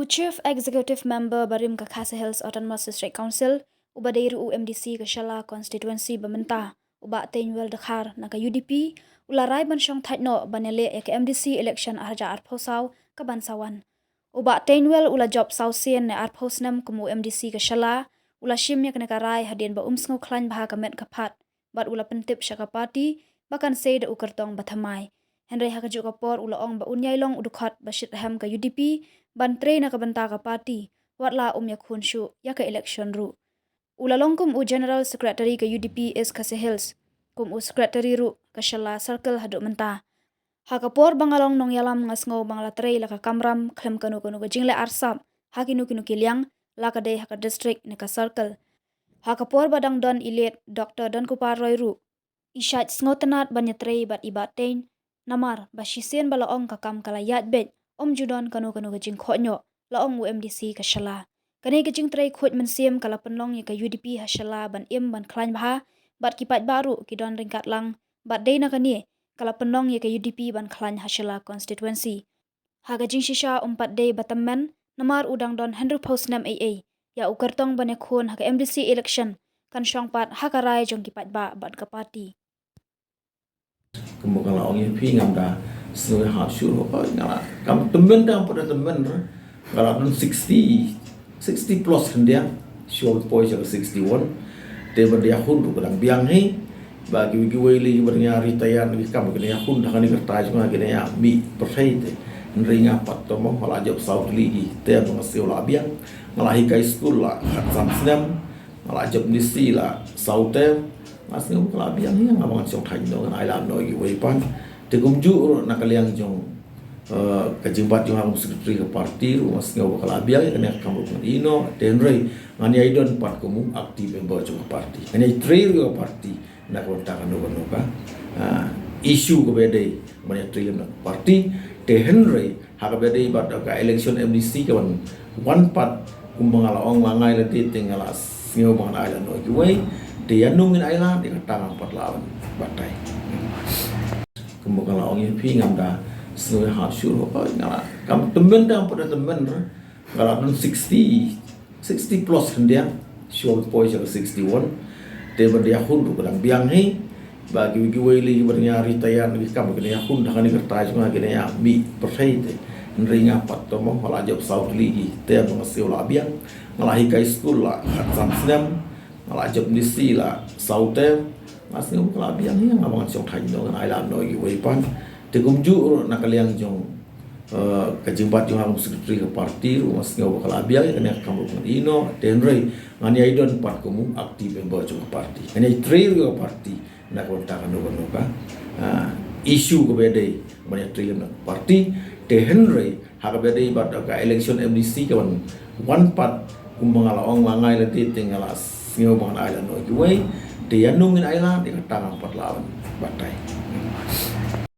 Chief Executive Member Barim Kakase Hills Autonomous District Council ubadeiru UMDC Kashala constituency bamenta uba Tainwell Dakhar naka UDP ularai banshong thaitno banele ek MDC election arja arphosau kabansawan uba Tainwell ula job sausien ne arphosnam kumu MDC Kashala ula shimya kana karai hadien ba umsngo khlan bha kamet kaphat bat ula pentip shaka party bakan seid ukartong bathamai Henry hakaju kapor ula ong ba unyailong udukhat bashit ham ka UDP ban tre na kabanta ka party watla ya khunshu ya ka election ru ulalong kum u general secretary ka UDP is Khasi Hills kum u secretary ru Kashala circle hadu menta hakapor bangalong nong yalam ngasngo bangla tre la ka kamram khlem kanu kanu ka jingle arsap hakinu kinu kilyang la ka de haka district ne ka circle hakapor badang don ilet Dr. Don Kupar Roy ru ishat sngotanat banyatrei bat ibatain namar bashisien balaong kakam kalayat bet judon kanu kanu gajing khonyo laong UMDC Kashala kane gajing trai khot mensiem kala penlong ya ka UDP hashala ban ban khlan bha bat kipat baru kidon ringkat lang bat deina kani kala penlong ya ka UDP ban khlan hashala constituency ha gajing shisha umpat day batamen namar udang don 100% nam AA ya ukartong bane khon ha ka MDC election kan shongpat hakarai jong kipat ba bat ka party kemudian orang yang pingam dah sesuai hasil ngala kamu temen dah pada temen kalau 60 plus dia short point 61 dia berdia hun kadang biang ni bagi wiki wili bernyari tayar ni kamu kena hun dah ni kertas cuma kena ya mi percaya ringa pat tomo malah job south ligi dia mengasih ulah biang ngalahi kai school lah sam senam malah job ni lah south masih kalau biang ni ngabang siang thai dong ai lam noi gi wei pan te kum ju nak kaliang jong kajimpat jong hang secretary ke parti ru masih kalau biang kena kamu ino tenrei ngani idon pat kumu aktif member jong parti ngani trail ke parti nak kontakan no ka isu ke bede banyak trail nak parti te henrei hak bede bat ka election MDC ke one part kumbangala ong langai leti tinggalas ngeu bang ai noi gi wei dia nungin ailan di tangan perlawan batai kemudian orang yang pingam dah sesuai hasil ngala kamu temen dah pada temen kalau 60 plus dia short point 61 dia berdia hun kadang biang ni bagi wiki wili bernyari tayar ni kamu kena hun dah ni kertas cuma kena ya mi percaya ringa pat tomo malah job south ligi dia mengasih ulah biang ngalahi kai school lah sam senam malah job ni lah saute masih kalau biang ni ngabang siang thai dong ai lam noi gi wei pan te kum ju nak kaliang jong kajimpat jong hang secretary ke parti ru masih kalau biang kena kamu ino tenrei ngani idon pat kumu aktif member jong parti ngani trail ke parti nak kontakan no ka isu ke bede banyak trail nak parti te henrei hak bede bat ka election MDC ke one part kumbangala ong langai leti tinggalas ngeu bang ailan noi wei dia nungin ailan di tangan perlawan batai